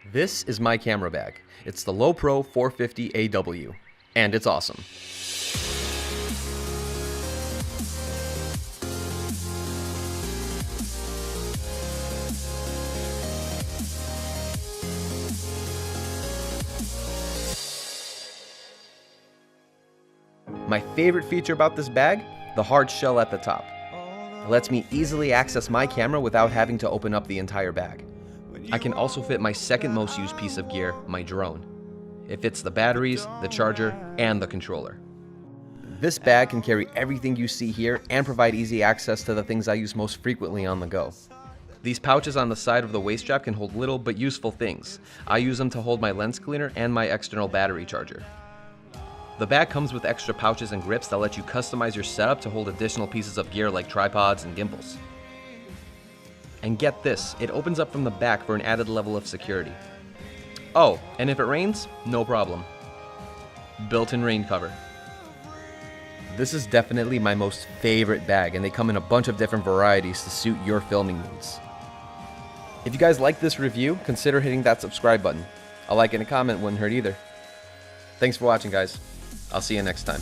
This is my camera bag. It's the LowePro 450 AW, and it's awesome. My favorite feature about this bag, the hard shell at the top. It lets me easily access my camera without having to open up the entire bag. I can also fit my second most used piece of gear, my drone. It fits the batteries, the charger, and the controller. This bag can carry everything you see here and provide easy access to the things I use most frequently on the go. These pouches on the side of the waist strap can hold little but useful things. I use them to hold my lens cleaner and my external battery charger. The bag comes with extra pouches and grips that let you customize your setup to hold additional pieces of gear like tripods and gimbals. And get this, it opens up from the back for an added level of security. Oh, and if it rains, no problem. Built-in rain cover. This is definitely my most favorite bag, and they come in a bunch of different varieties to suit your filming needs. If you guys like this review, consider hitting that subscribe button. A like and a comment wouldn't hurt either. Thanks for watching, guys. I'll see you next time.